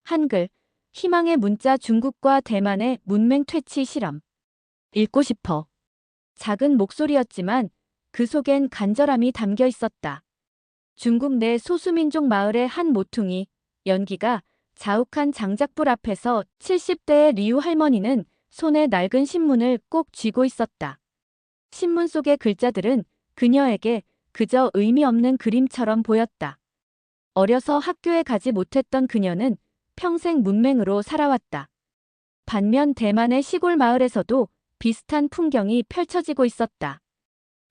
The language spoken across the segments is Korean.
한글, 희망의 문자 중국과 대만의 문맹 퇴치 실험. 읽고 싶어. 작은 목소리였지만 그 속엔 간절함이 담겨 있었다. 중국 내 소수민족 마을의 한 모퉁이, 연기가 자욱한 장작불 앞에서 70대의 리우 할머니는 손에 낡은 신문을 꼭 쥐고 있었다. 신문 속의 글자들은 그녀에게 그저 의미 없는 그림처럼 보였다. 어려서 학교에 가지 못했던 그녀는 평생 문맹으로 살아왔다. 반면 대만의 시골 마을에서도 비슷한 풍경이 펼쳐지고 있었다.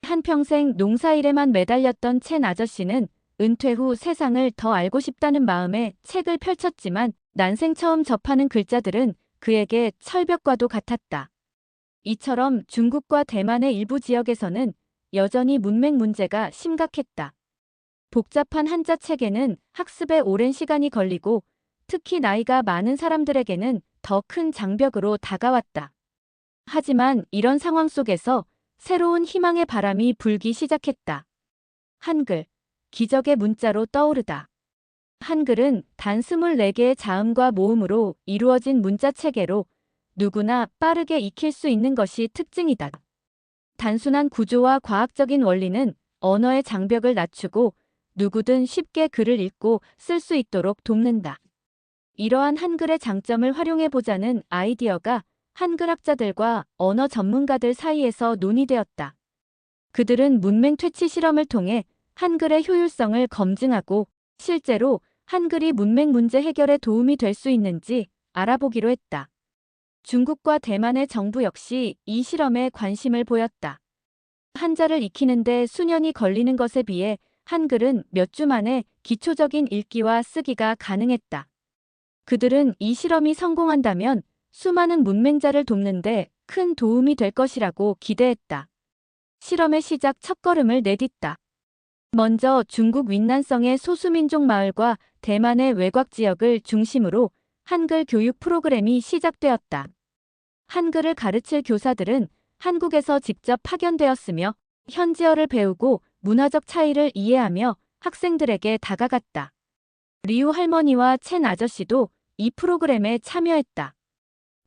한평생 농사일에만 매달렸던 첸 아저씨는 은퇴 후 세상을 더 알고 싶다는 마음에 책을 펼쳤지만 난생 처음 접하는 글자들은 그에게 철벽과도 같았다. 이처럼 중국과 대만의 일부 지역에서는 여전히 문맹 문제가 심각했다. 복잡한 한자 책에는 학습에 오랜 시간이 걸리고 특히 나이가 많은 사람들에게는 더 큰 장벽으로 다가왔다. 하지만 이런 상황 속에서 새로운 희망의 바람이 불기 시작했다. 한글, 기적의 문자로 떠오르다. 한글은 단 24개의 자음과 모음으로 이루어진 문자 체계로 누구나 빠르게 익힐 수 있는 것이 특징이다. 단순한 구조와 과학적인 원리는 언어의 장벽을 낮추고 누구든 쉽게 글을 읽고 쓸 수 있도록 돕는다. 이러한 한글의 장점을 활용해보자는 아이디어가 한글학자들과 언어 전문가들 사이에서 논의되었다. 그들은 문맹 퇴치 실험을 통해 한글의 효율성을 검증하고 실제로 한글이 문맹 문제 해결에 도움이 될 수 있는지 알아보기로 했다. 중국과 대만의 정부 역시 이 실험에 관심을 보였다. 한자를 익히는데 수년이 걸리는 것에 비해 한글은 몇 주 만에 기초적인 읽기와 쓰기가 가능했다. 그들은 이 실험이 성공한다면 수많은 문맹자를 돕는데 큰 도움이 될 것이라고 기대했다. 실험의 시작 첫걸음을 내딛다. 먼저 중국 윈난성의 소수민족 마을과 대만의 외곽 지역을 중심으로 한글 교육 프로그램이 시작되었다. 한글을 가르칠 교사들은 한국에서 직접 파견되었으며 현지어를 배우고 문화적 차이를 이해하며 학생들에게 다가갔다. 리우 할머니와 첸 아저씨도 이 프로그램에 참여했다.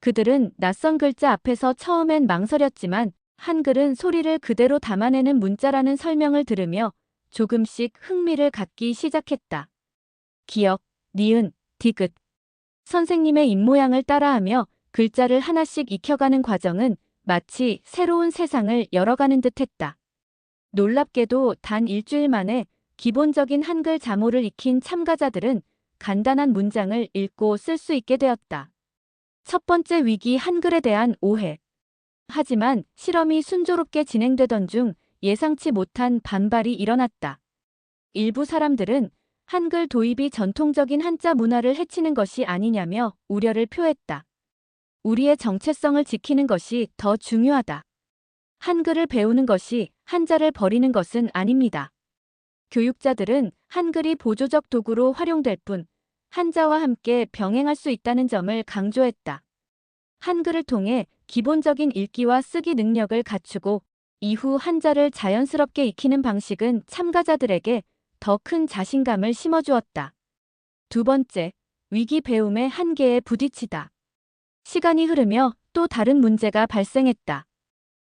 그들은 낯선 글자 앞에서 처음엔 망설였지만 한글은 소리를 그대로 담아내는 문자라는 설명을 들으며 조금씩 흥미를 갖기 시작했다. 기역, 니은, 디귿. 선생님의 입모양을 따라하며 글자를 하나씩 익혀가는 과정은 마치 새로운 세상을 열어가는 듯했다. 놀랍게도 단 일주일 만에 기본적인 한글 자모를 익힌 참가자들은 간단한 문장을 읽고 쓸 수 있게 되었다. 첫 번째 위기 한글에 대한 오해. 하지만 실험이 순조롭게 진행되던 중 예상치 못한 반발이 일어났다. 일부 사람들은 한글 도입이 전통적인 한자 문화를 해치는 것이 아니냐며 우려를 표했다. 우리의 정체성을 지키는 것이 더 중요하다. 한글을 배우는 것이 한자를 버리는 것은 아닙니다. 교육자들은 한글이 보조적 도구로 활용될 뿐 한자와 함께 병행할 수 있다는 점을 강조했다. 한글을 통해 기본적인 읽기와 쓰기 능력을 갖추고 이후 한자를 자연스럽게 익히는 방식은 참가자들에게 더 큰 자신감을 심어주었다. 두 번째, 위기 배움의 한계에 부딪히다. 시간이 흐르며 또 다른 문제가 발생했다.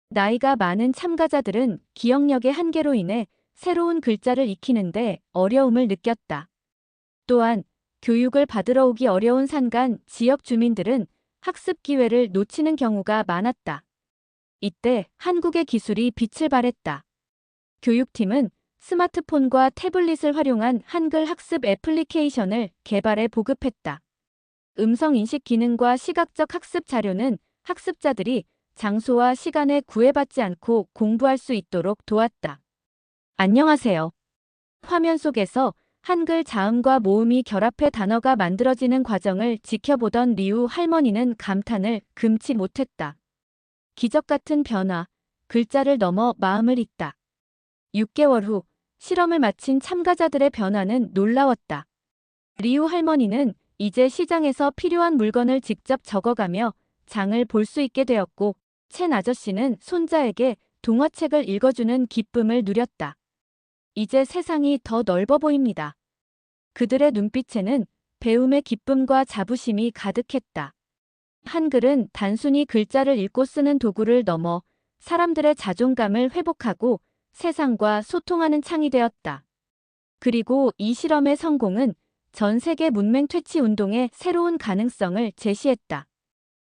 나이가 많은 참가자들은 기억력의 한계로 인해 새로운 글자를 익히는데 어려움을 느꼈다. 또한 교육을 받으러 오기 어려운 산간 지역 주민들은 학습 기회를 놓치는 경우가 많았다. 이때 한국의 기술이 빛을 발했다. 교육팀은 스마트폰과 태블릿을 활용한 한글 학습 애플리케이션을 개발해 보급했다. 음성 인식 기능과 시각적 학습 자료는 학습자들이 장소와 시간에 구애받지 않고 공부할 수 있도록 도왔다. 안녕하세요. 화면 속에서 한글 자음과 모음이 결합해 단어가 만들어지는 과정을 지켜보던 리우 할머니는 감탄을 금치 못했다. 기적 같은 변화, 글자를 넘어 마음을 읽다. 6개월 후 실험을 마친 참가자들의 변화는 놀라웠다. 리우 할머니는 이제 시장에서 필요한 물건을 직접 적어가며 장을 볼 수 있게 되었고 첸 아저씨는 손자에게 동화책을 읽어주는 기쁨을 누렸다. 이제 세상이 더 넓어 보입니다. 그들의 눈빛에는 배움의 기쁨과 자부심이 가득했다. 한글은 단순히 글자를 읽고 쓰는 도구를 넘어 사람들의 자존감을 회복하고 세상과 소통하는 창이 되었다. 그리고 이 실험의 성공은 전 세계 문맹 퇴치 운동의 새로운 가능성을 제시했다.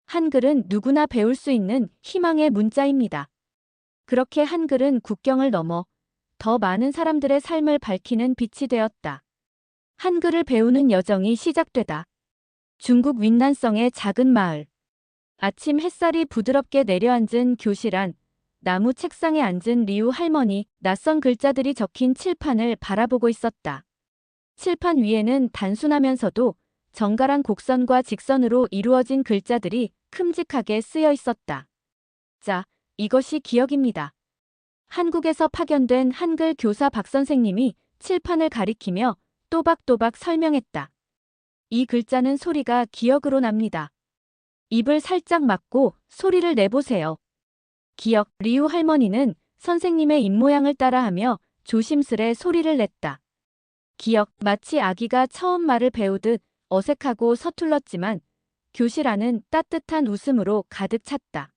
한글은 누구나 배울 수 있는 희망의 문자입니다. 그렇게 한글은 국경을 넘어 더 많은 사람들의 삶을 밝히는 빛이 되었다. 한글을 배우는 여정이 시작되다. 중국 윈난성의 작은 마을. 아침 햇살이 부드럽게 내려앉은 교실 안, 나무 책상에 앉은 리우 할머니, 낯선 글자들이 적힌 칠판을 바라보고 있었다. 칠판 위에는 단순하면서도 정갈한 곡선과 직선으로 이루어진 글자들이 큼직하게 쓰여 있었다. 자, 이것이 기억입니다. 한국에서 파견된 한글 교사 박 선생님이 칠판을 가리키며 또박또박 설명했다. 이 글자는 소리가 기억으로 납니다. 입을 살짝 막고 소리를 내보세요. 기억. 리우 할머니는 선생님의 입모양을 따라하며 조심스레 소리를 냈다. 기억. 마치 아기가 처음 말을 배우듯 어색하고 서툴렀지만 교실 안은 따뜻한 웃음으로 가득 찼다.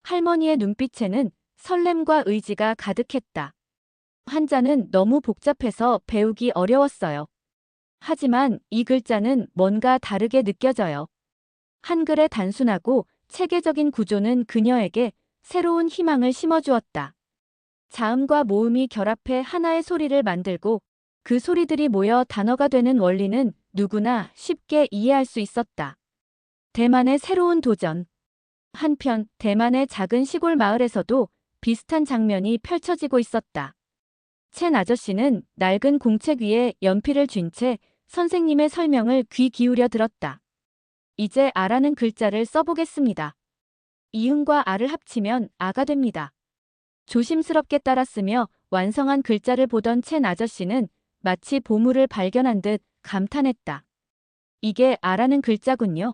할머니의 눈빛에는 설렘과 의지가 가득했다. 한자는 너무 복잡해서 배우기 어려웠어요. 하지만 이 글자는 뭔가 다르게 느껴져요. 한글의 단순하고 체계적인 구조는 그녀에게 새로운 희망을 심어주었다. 자음과 모음이 결합해 하나의 소리를 만들고 그 소리들이 모여 단어가 되는 원리는 누구나 쉽게 이해할 수 있었다. 대만의 새로운 도전. 한편 대만의 작은 시골 마을에서도 비슷한 장면이 펼쳐지고 있었다. 첸 아저씨는 낡은 공책 위에 연필을 쥔 채 선생님의 설명을 귀 기울여 들었다. 이제 아라는 글자를 써보겠습니다. 이응과 아를 합치면 아가 됩니다. 조심스럽게 따라 쓰며 완성한 글자를 보던 첸 아저씨는 마치 보물을 발견한 듯 감탄했다. 이게 아라는 글자군요.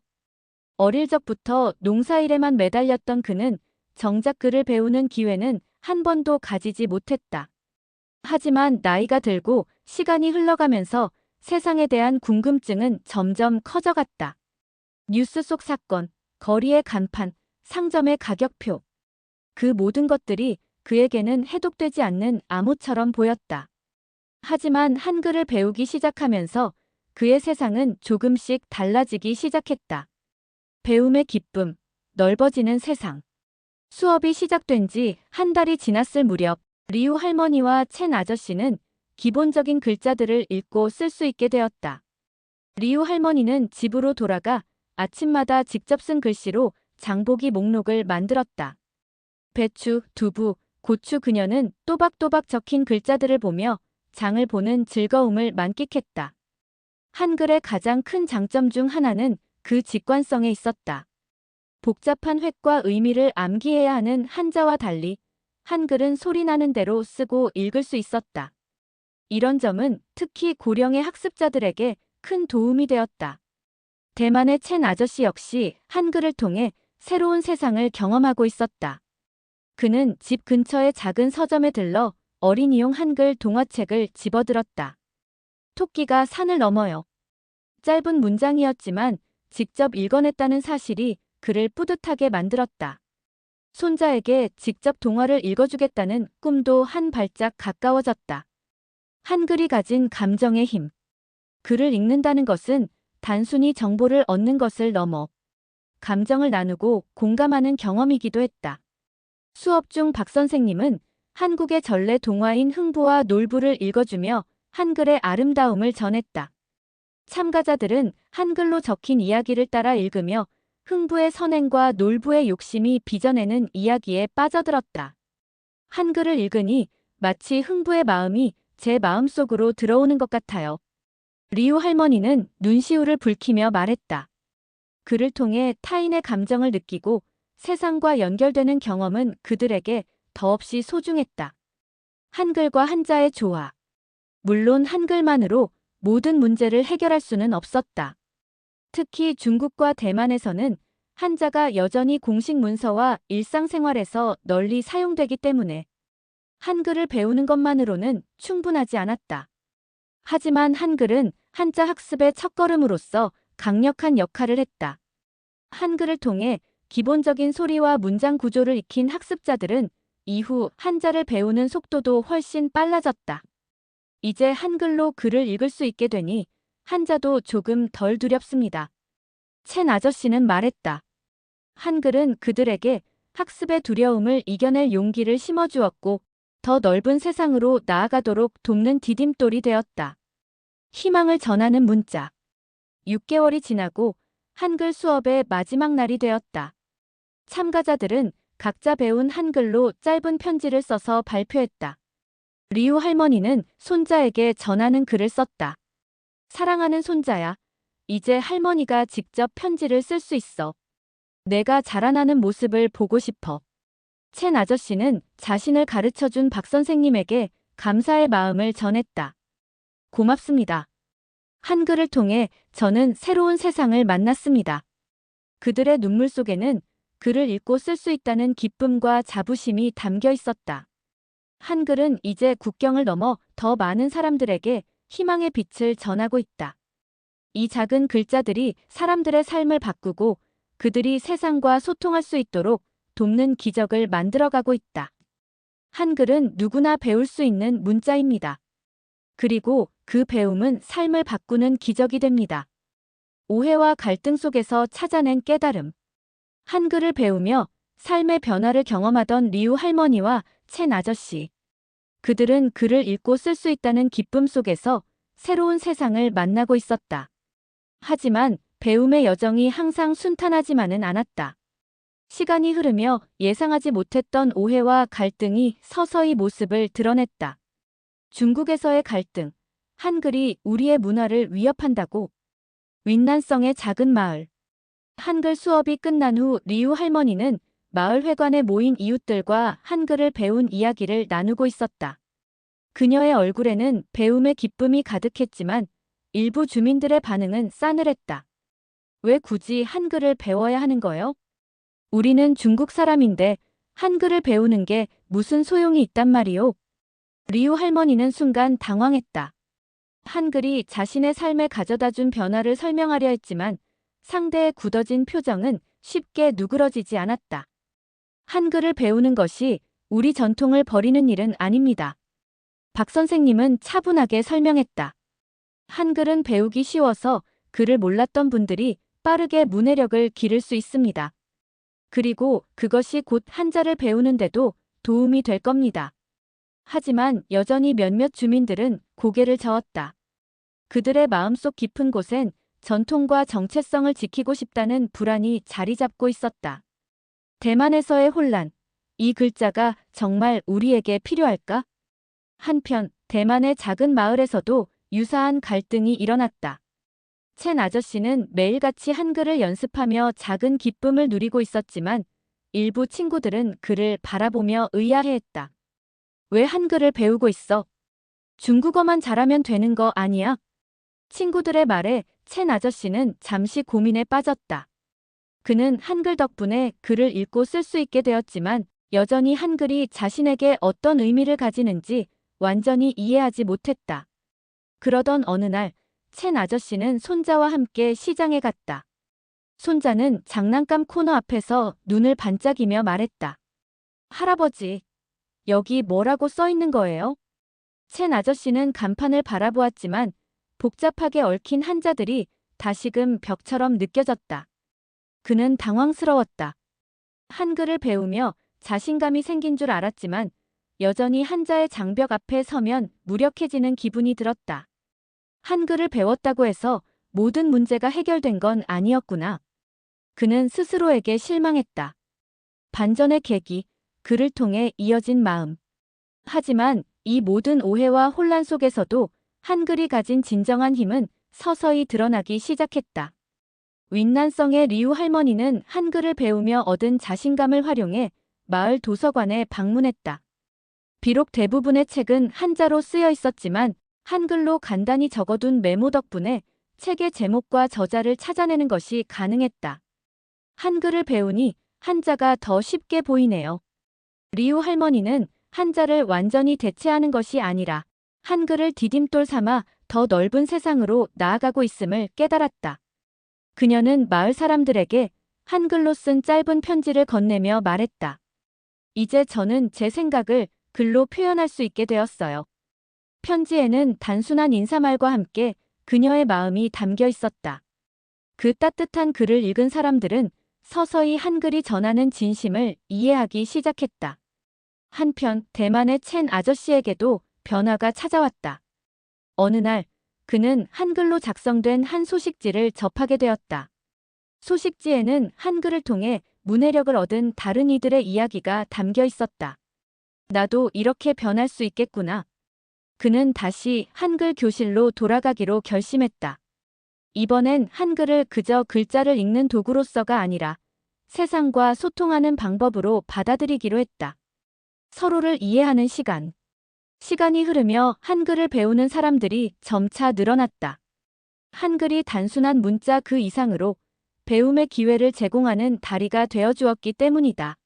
어릴 적부터 농사일에만 매달렸던 그는 정작 글을 배우는 기회는 한 번도 가지지 못했다. 하지만 나이가 들고 시간이 흘러가면서 세상에 대한 궁금증은 점점 커져갔다. 뉴스 속 사건, 거리의 간판, 상점의 가격표. 그 모든 것들이 그에게는 해독되지 않는 암호처럼 보였다. 하지만 한글을 배우기 시작하면서 그의 세상은 조금씩 달라지기 시작했다. 배움의 기쁨, 넓어지는 세상. 수업이 시작된 지 한 달이 지났을 무렵 리우 할머니와 첸 아저씨는 기본적인 글자들을 읽고 쓸 수 있게 되었다. 리우 할머니는 집으로 돌아가 아침마다 직접 쓴 글씨로 장보기 목록을 만들었다. 배추, 두부, 고추. 그녀는 또박또박 적힌 글자들을 보며 장을 보는 즐거움을 만끽했다. 한글의 가장 큰 장점 중 하나는 그 직관성에 있었다. 복잡한 획과 의미를 암기해야 하는 한자와 달리 한글은 소리나는 대로 쓰고 읽을 수 있었다. 이런 점은 특히 고령의 학습자들에게 큰 도움이 되었다. 대만의 첸 아저씨 역시 한글을 통해 새로운 세상을 경험하고 있었다. 그는 집 근처의 작은 서점에 들러 어린이용 한글 동화책을 집어들었다. 토끼가 산을 넘어요. 짧은 문장이었지만 직접 읽어냈다는 사실이 그를 뿌듯하게 만들었다. 손자에게 직접 동화를 읽어주겠다는 꿈도 한 발짝 가까워졌다. 한글이 가진 감정의 힘. 글을 읽는다는 것은 단순히 정보를 얻는 것을 넘어 감정을 나누고 공감하는 경험이기도 했다. 수업 중 박 선생님은 한국의 전래 동화인 흥부와 놀부를 읽어주며 한글의 아름다움을 전했다. 참가자들은 한글로 적힌 이야기를 따라 읽으며 흥부의 선행과 놀부의 욕심이 빚어내는 이야기에 빠져들었다. 한글을 읽으니 마치 흥부의 마음이 제 마음속으로 들어오는 것 같아요. 리우 할머니는 눈시울을 붉히며 말했다. 글을 통해 타인의 감정을 느끼고 세상과 연결되는 경험은 그들에게 더없이 소중했다. 한글과 한자의 조화. 물론 한글만으로 모든 문제를 해결할 수는 없었다. 특히 중국과 대만에서는 한자가 여전히 공식 문서와 일상생활에서 널리 사용되기 때문에 한글을 배우는 것만으로는 충분하지 않았다. 하지만 한글은 한자 학습의 첫걸음으로서 강력한 역할을 했다. 한글을 통해 기본적인 소리와 문장 구조를 익힌 학습자들은 이후 한자를 배우는 속도도 훨씬 빨라졌다. 이제 한글로 글을 읽을 수 있게 되니 한자도 조금 덜 두렵습니다. 첸 아저씨는 말했다. 한글은 그들에게 학습의 두려움을 이겨낼 용기를 심어주었고 더 넓은 세상으로 나아가도록 돕는 디딤돌이 되었다. 희망을 전하는 문자. 6개월이 지나고 한글 수업의 마지막 날이 되었다. 참가자들은 각자 배운 한글로 짧은 편지를 써서 발표했다. 리우 할머니는 손자에게 전하는 글을 썼다. 사랑하는 손자야, 이제 할머니가 직접 편지를 쓸 수 있어. 내가 자라나는 모습을 보고 싶어. 첸 아저씨는 자신을 가르쳐준 박 선생님에게 감사의 마음을 전했다. 고맙습니다. 한글을 통해 저는 새로운 세상을 만났습니다. 그들의 눈물 속에는 글을 읽고 쓸 수 있다는 기쁨과 자부심이 담겨 있었다. 한글은 이제 국경을 넘어 더 많은 사람들에게 희망의 빛을 전하고 있다. 이 작은 글자들이 사람들의 삶을 바꾸고 그들이 세상과 소통할 수 있도록 돕는 기적을 만들어가고 있다. 한글은 누구나 배울 수 있는 문자입니다. 그리고 그 배움은 삶을 바꾸는 기적이 됩니다. 오해와 갈등 속에서 찾아낸 깨달음. 한글을 배우며 삶의 변화를 경험하던 리우 할머니와 첸 아저씨. 그들은 글을 읽고 쓸 수 있다는 기쁨 속에서 새로운 세상을 만나고 있었다. 하지만 배움의 여정이 항상 순탄하지만은 않았다. 시간이 흐르며 예상하지 못했던 오해와 갈등이 서서히 모습을 드러냈다. 중국에서의 갈등. 한글이 우리의 문화를 위협한다고. 윈난성의 작은 마을. 한글 수업이 끝난 후 리우 할머니는 마을 회관에 모인 이웃들과 한글을 배운 이야기를 나누고 있었다. 그녀의 얼굴에는 배움의 기쁨이 가득했지만 일부 주민들의 반응은 싸늘했다. 왜 굳이 한글을 배워야 하는 거요? 우리는 중국 사람인데 한글을 배우는 게 무슨 소용이 있단 말이오? 리우 할머니는 순간 당황했다. 한글이 자신의 삶에 가져다준 변화를 설명하려 했지만 상대의 굳어진 표정은 쉽게 누그러지지 않았다. 한글을 배우는 것이 우리 전통을 버리는 일은 아닙니다. 박 선생님은 차분하게 설명했다. 한글은 배우기 쉬워서 글을 몰랐던 분들이 빠르게 문해력을 기를 수 있습니다. 그리고 그것이 곧 한자를 배우는데도 도움이 될 겁니다. 하지만 여전히 몇몇 주민들은 고개를 저었다. 그들의 마음속 깊은 곳엔 전통과 정체성을 지키고 싶다는 불안이 자리 잡고 있었다. 대만에서의 혼란. 이 글자가 정말 우리에게 필요할까? 한편 대만의 작은 마을에서도 유사한 갈등이 일어났다. 첸 아저씨는 매일같이 한글을 연습하며 작은 기쁨을 누리고 있었지만 일부 친구들은 그를 바라보며 의아해했다. 왜 한글을 배우고 있어? 중국어만 잘하면 되는 거 아니야? 친구들의 말에 첸 아저씨는 잠시 고민에 빠졌다. 그는 한글 덕분에 글을 읽고 쓸 수 있게 되었지만 여전히 한글이 자신에게 어떤 의미를 가지는지 완전히 이해하지 못했다. 그러던 어느 날 첸 아저씨는 손자와 함께 시장에 갔다. 손자는 장난감 코너 앞에서 눈을 반짝이며 말했다. 할아버지, 여기 뭐라고 써 있는 거예요? 첸 아저씨는 간판을 바라보았지만 복잡하게 얽힌 한자들이 다시금 벽처럼 느껴졌다. 그는 당황스러웠다. 한글을 배우며 자신감이 생긴 줄 알았지만 여전히 한자의 장벽 앞에 서면 무력해지는 기분이 들었다. 한글을 배웠다고 해서 모든 문제가 해결된 건 아니었구나. 그는 스스로에게 실망했다. 반전의 계기, 글을 통해 이어진 마음. 하지만 이 모든 오해와 혼란 속에서도 한글이 가진 진정한 힘은 서서히 드러나기 시작했다. 윈난성의 리우 할머니는 한글을 배우며 얻은 자신감을 활용해 마을 도서관에 방문했다. 비록 대부분의 책은 한자로 쓰여 있었지만 한글로 간단히 적어둔 메모 덕분에 책의 제목과 저자를 찾아내는 것이 가능했다. 한글을 배우니 한자가 더 쉽게 보이네요. 리우 할머니는 한자를 완전히 대체하는 것이 아니라 한글을 디딤돌 삼아 더 넓은 세상으로 나아가고 있음을 깨달았다. 그녀는 마을 사람들에게 한글로 쓴 짧은 편지를 건네며 말했다. 이제 저는 제 생각을 글로 표현할 수 있게 되었어요. 편지에는 단순한 인사말과 함께 그녀의 마음이 담겨 있었다. 그 따뜻한 글을 읽은 사람들은 서서히 한글이 전하는 진심을 이해하기 시작했다. 한편 대만의 첸 아저씨에게도 변화가 찾아왔다. 어느 날 그는 한글로 작성된 한 소식지를 접하게 되었다. 소식지에는 한글을 통해 문해력을 얻은 다른 이들의 이야기가 담겨 있었다. 나도 이렇게 변할 수 있겠구나. 그는 다시 한글 교실로 돌아가기로 결심했다. 이번엔 한글을 그저 글자를 읽는 도구로서가 아니라 세상과 소통하는 방법으로 받아들이기로 했다. 서로를 이해하는 시간. 시간이 흐르며 한글을 배우는 사람들이 점차 늘어났다. 한글이 단순한 문자 그 이상으로 배움의 기회를 제공하는 다리가 되어주었기 때문이다.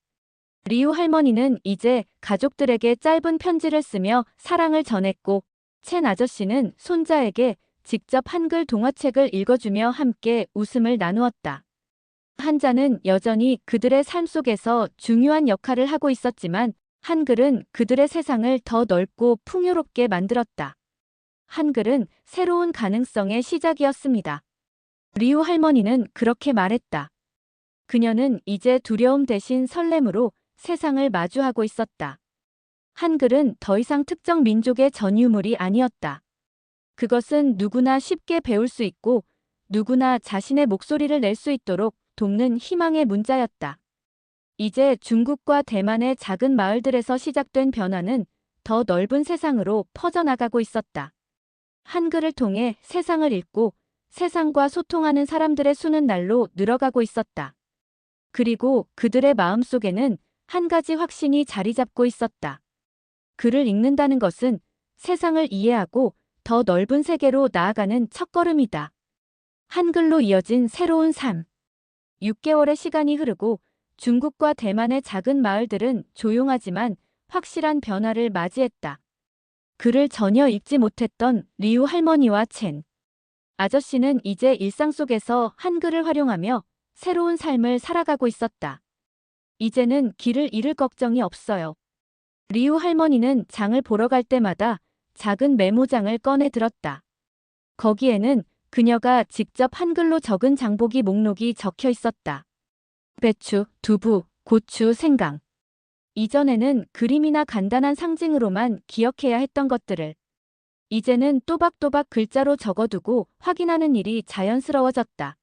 리우 할머니는 이제 가족들에게 짧은 편지를 쓰며 사랑을 전했고, 첸 아저씨는 손자에게 직접 한글 동화책을 읽어주며 함께 웃음을 나누었다. 한자는 여전히 그들의 삶 속에서 중요한 역할을 하고 있었지만, 한글은 그들의 세상을 더 넓고 풍요롭게 만들었다. 한글은 새로운 가능성의 시작이었습니다. 리우 할머니는 그렇게 말했다. 그녀는 이제 두려움 대신 설렘으로 세상을 마주하고 있었다. 한글은 더 이상 특정 민족의 전유물이 아니었다. 그것은 누구나 쉽게 배울 수 있고 누구나 자신의 목소리를 낼 수 있도록 돕는 희망의 문자였다. 이제 중국과 대만의 작은 마을들에서 시작된 변화는 더 넓은 세상으로 퍼져나가고 있었다. 한글을 통해 세상을 읽고 세상과 소통하는 사람들의 수는 날로 늘어가고 있었다. 그리고 그들의 마음속에는 한 가지 확신이 자리 잡고 있었다. 글을 읽는다는 것은 세상을 이해하고 더 넓은 세계로 나아가는 첫걸음이다. 한글로 이어진 새로운 삶. 6개월의 시간이 흐르고 중국과 대만의 작은 마을들은 조용하지만 확실한 변화를 맞이했다. 글을 전혀 읽지 못했던 리우 할머니와 첸 아저씨는 이제 일상 속에서 한글을 활용하며 새로운 삶을 살아가고 있었다. 이제는 길을 잃을 걱정이 없어요. 리우 할머니는 장을 보러 갈 때마다 작은 메모장을 꺼내 들었다. 거기에는 그녀가 직접 한글로 적은 장보기 목록이 적혀 있었다. 배추, 두부, 고추, 생강. 이전에는 그림이나 간단한 상징으로만 기억해야 했던 것들을 이제는 또박또박 글자로 적어두고 확인하는 일이 자연스러워졌다.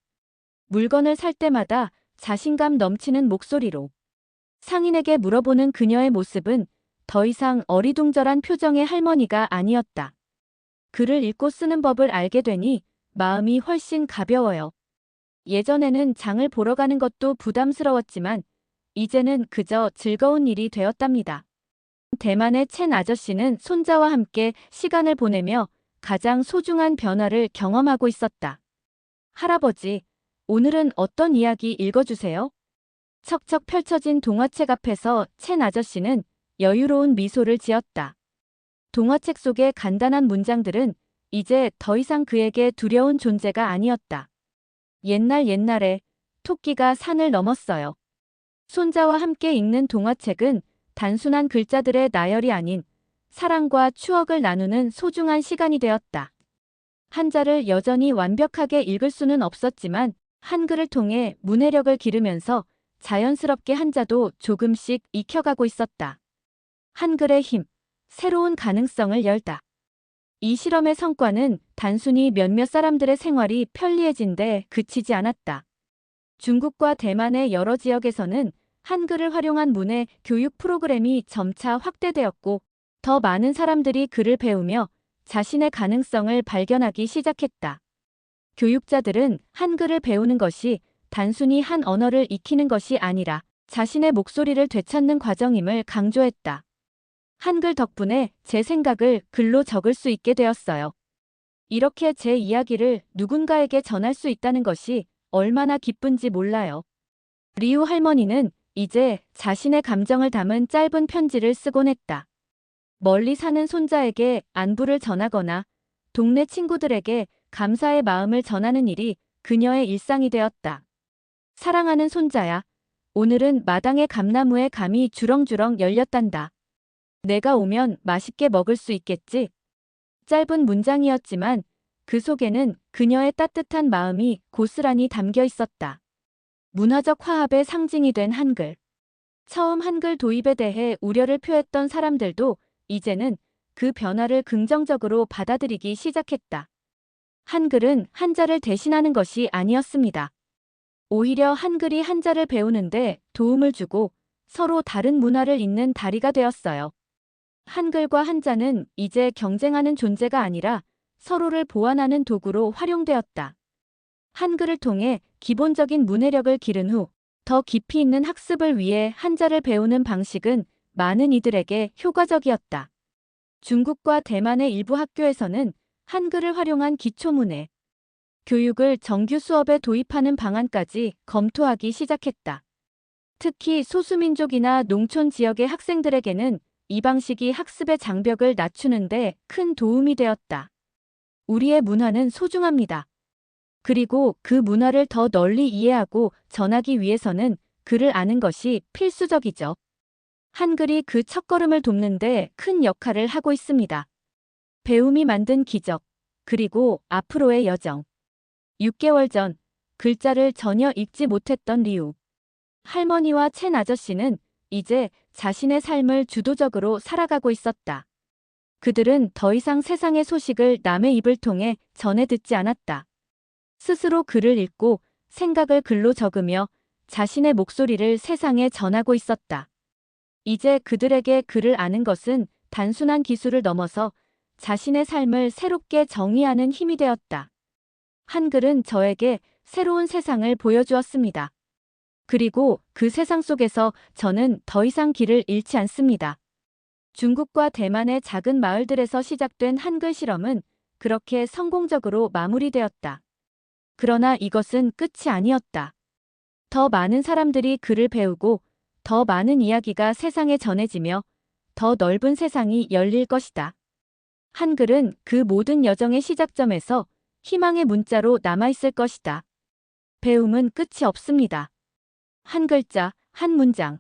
물건을 살 때마다 자신감 넘치는 목소리로 상인에게 물어보는 그녀의 모습은 더 이상 어리둥절한 표정의 할머니가 아니었다. 글을 읽고 쓰는 법을 알게 되니 마음이 훨씬 가벼워요. 예전에는 장을 보러 가는 것도 부담스러웠지만 이제는 그저 즐거운 일이 되었답니다. 대만의 첸 아저씨는 손자와 함께 시간을 보내며 가장 소중한 변화를 경험하고 있었다. 할아버지, 오늘은 어떤 이야기 읽어주세요? 척척 펼쳐진 동화책 앞에서 첸 아저씨는 여유로운 미소를 지었다. 동화책 속의 간단한 문장들은 이제 더 이상 그에게 두려운 존재가 아니었다. 옛날에 토끼가 산을 넘었어요. 손자와 함께 읽는 동화책은 단순한 글자들의 나열이 아닌 사랑과 추억을 나누는 소중한 시간이 되었다. 한자를 여전히 완벽하게 읽을 수는 없었지만 한글을 통해 문해력을 기르면서 자연스럽게 한자도 조금씩 익혀가고 있었다. 한글의 힘, 새로운 가능성을 열다. 이 실험의 성과는 단순히 몇몇 사람들의 생활이 편리해진 데 그치지 않았다. 중국과 대만의 여러 지역에서는 한글을 활용한 문해 교육 프로그램이 점차 확대되었고 더 많은 사람들이 글을 배우며 자신의 가능성을 발견하기 시작했다. 교육자들은 한글을 배우는 것이 단순히 한 언어를 익히는 것이 아니라 자신의 목소리를 되찾는 과정임을 강조했다. 한글 덕분에 제 생각을 글로 적을 수 있게 되었어요. 이렇게 제 이야기를 누군가에게 전할 수 있다는 것이 얼마나 기쁜지 몰라요. 리우 할머니는 이제 자신의 감정을 담은 짧은 편지를 쓰곤 했다. 멀리 사는 손자에게 안부를 전하거나 동네 친구들에게 감사의 마음을 전하는 일이 그녀의 일상이 되었다. 사랑하는 손자야. 오늘은 마당의 감나무에 감이 주렁주렁 열렸단다. 내가 오면 맛있게 먹을 수 있겠지? 짧은 문장이었지만 그 속에는 그녀의 따뜻한 마음이 고스란히 담겨 있었다. 문화적 화합의 상징이 된 한글. 처음 한글 도입에 대해 우려를 표했던 사람들도 이제는 그 변화를 긍정적으로 받아들이기 시작했다. 한글은 한자를 대신하는 것이 아니었습니다. 오히려 한글이 한자를 배우는데 도움을 주고 서로 다른 문화를 잇는 다리가 되었어요. 한글과 한자는 이제 경쟁하는 존재가 아니라 서로를 보완하는 도구로 활용되었다. 한글을 통해 기본적인 문해력을 기른 후 더 깊이 있는 학습을 위해 한자를 배우는 방식은 많은 이들에게 효과적이었다. 중국과 대만의 일부 학교에서는 한글을 활용한 기초문해 교육을 정규 수업에 도입하는 방안까지 검토하기 시작했다. 특히 소수민족이나 농촌 지역의 학생들에게는 이 방식이 학습의 장벽을 낮추는 데 큰 도움이 되었다. 우리의 문화는 소중합니다. 그리고 그 문화를 더 널리 이해하고 전하기 위해서는 글을 아는 것이 필수적이죠. 한글이 그 첫걸음을 돕는 데 큰 역할을 하고 있습니다. 배움이 만든 기적, 그리고 앞으로의 여정. 6개월 전, 글자를 전혀 읽지 못했던 리우. 할머니와 첸 아저씨는 이제 자신의 삶을 주도적으로 살아가고 있었다. 그들은 더 이상 세상의 소식을 남의 입을 통해 전해 듣지 않았다. 스스로 글을 읽고 생각을 글로 적으며 자신의 목소리를 세상에 전하고 있었다. 이제 그들에게 글을 아는 것은 단순한 기술을 넘어서 자신의 삶을 새롭게 정의하는 힘이 되었다. 한글은 저에게 새로운 세상을 보여주었습니다. 그리고 그 세상 속에서 저는 더 이상 길을 잃지 않습니다. 중국과 대만의 작은 마을들에서 시작된 한글 실험은 그렇게 성공적으로 마무리되었다. 그러나 이것은 끝이 아니었다. 더 많은 사람들이 글을 배우고 더 많은 이야기가 세상에 전해지며 더 넓은 세상이 열릴 것이다. 한글은 그 모든 여정의 시작점에서 희망의 문자로 남아있을 것이다. 배움은 끝이 없습니다. 한 글자, 한 문장.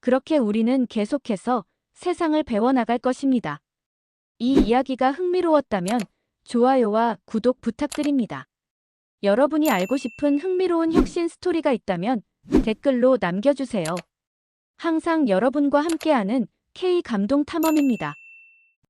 그렇게 우리는 계속해서 세상을 배워나갈 것입니다. 이 이야기가 흥미로웠다면 좋아요와 구독 부탁드립니다. 여러분이 알고 싶은 흥미로운 혁신 스토리가 있다면 댓글로 남겨주세요. 항상 여러분과 함께하는 K 감동 탐험입니다.